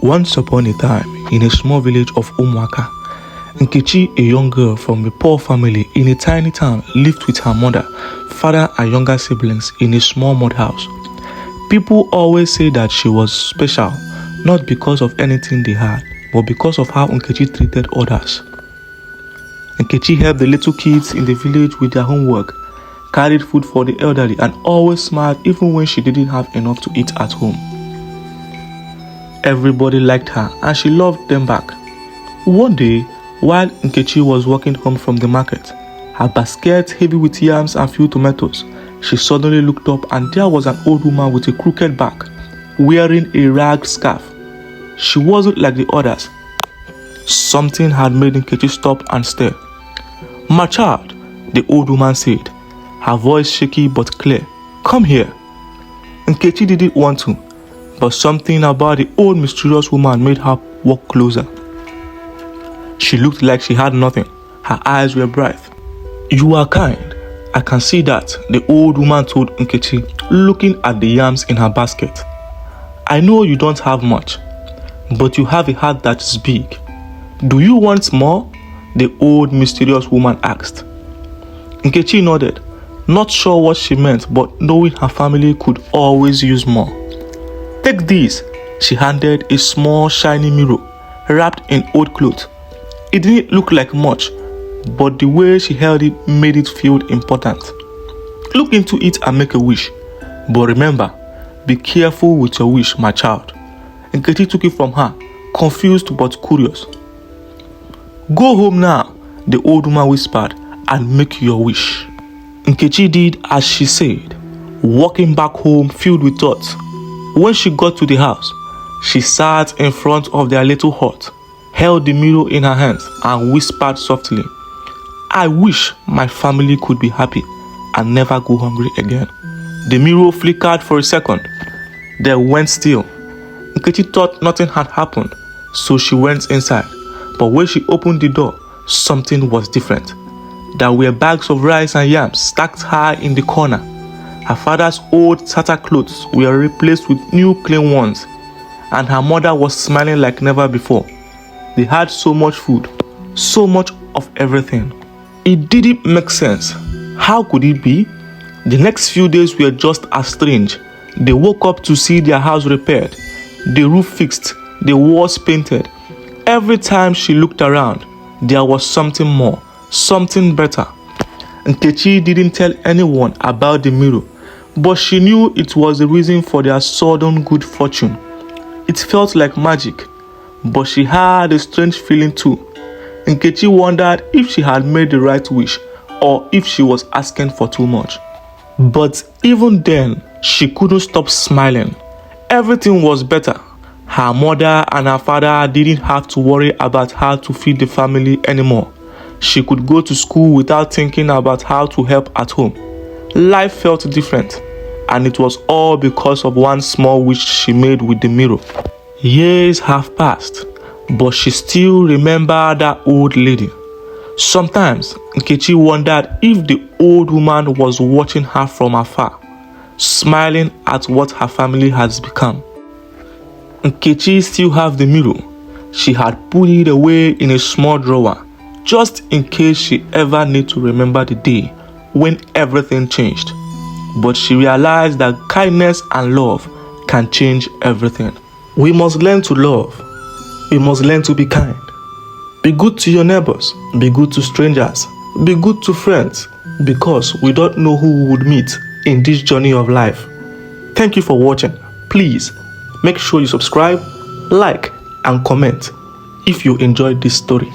Once upon a time, in a small village of Umuaka, Nkechi, a young girl from a poor family in a tiny town, lived with her mother, father and younger siblings in a small mud house. People always say that she was special, not because of anything they had, but because of how Nkechi treated others. Nkechi helped the little kids in the village with their homework, carried food for the elderly, and always smiled even when she didn't have enough to eat at home. Everybody liked her and she loved them back. One day, while Nkechi was walking home from the market, her basket heavy with yams and few tomatoes, she suddenly looked up and there was an old woman with a crooked back, wearing a ragged scarf. She wasn't like the others. Something had made Nkechi stop and stare. "My child," the old woman said, her voice shaky but clear. "Come here." Nkechi didn't want to, but something about the old mysterious woman made her walk closer. She looked like she had nothing. Her eyes were bright. "You are kind, I can see that," the old woman told Nkechi, looking at the yams in her basket. "I know you don't have much, but you have a heart that is big. Do you want more?" the old mysterious woman asked. Nkechi nodded, not sure what she meant, but knowing her family could always use more. "Take this," she handed a small shiny mirror wrapped in old cloth. It didn't look like much, but the way she held it made it feel important. "Look into it and make a wish. But remember, be careful with your wish, my child." Nkechi took it from her, confused but curious. "Go home now," the old woman whispered, "and make your wish." Nkechi did as she said, walking back home filled with thoughts. When she got to the house, she sat in front of their little hut, held the mirror in her hands, and whispered softly, "I wish my family could be happy and never go hungry again." The mirror flickered for a second, then went still. Nkechi thought nothing had happened, so she went inside. But when she opened the door, something was different. There were bags of rice and yams stacked high in the corner. Her father's old tattered clothes were replaced with new clean ones, and her mother was smiling like never before. They had so much food, so much of everything. It didn't make sense. How could it be? The next few days were just as strange. They woke up to see their house repaired, the roof fixed, the walls painted. Every time she looked around, there was something more, something better. Nkechi didn't tell anyone about the mirror, but she knew it was the reason for their sudden good fortune. It felt like magic, but she had a strange feeling too. Nkechi wondered if she had made the right wish or if she was asking for too much. But even then, she couldn't stop smiling. Everything was better. Her mother and her father didn't have to worry about how to feed the family anymore. She could go to school without thinking about how to help at home. Life felt different, and it was all because of one small wish she made with the mirror. Years have passed, but she still remembered that old lady. Sometimes, Nkechi wondered if the old woman was watching her from afar, smiling at what her family has become. Nkechi still had the mirror. She had put it away in a small drawer, just in case she ever need to remember the day when everything changed. But she realized that kindness and love can change everything. We must learn to love. We must learn to be kind. Be good to your neighbors. Be good to strangers. Be good to friends, because we don't know who we would meet in this journey of life. Thank you for watching. Please make sure you subscribe, like, and comment if you enjoyed this story.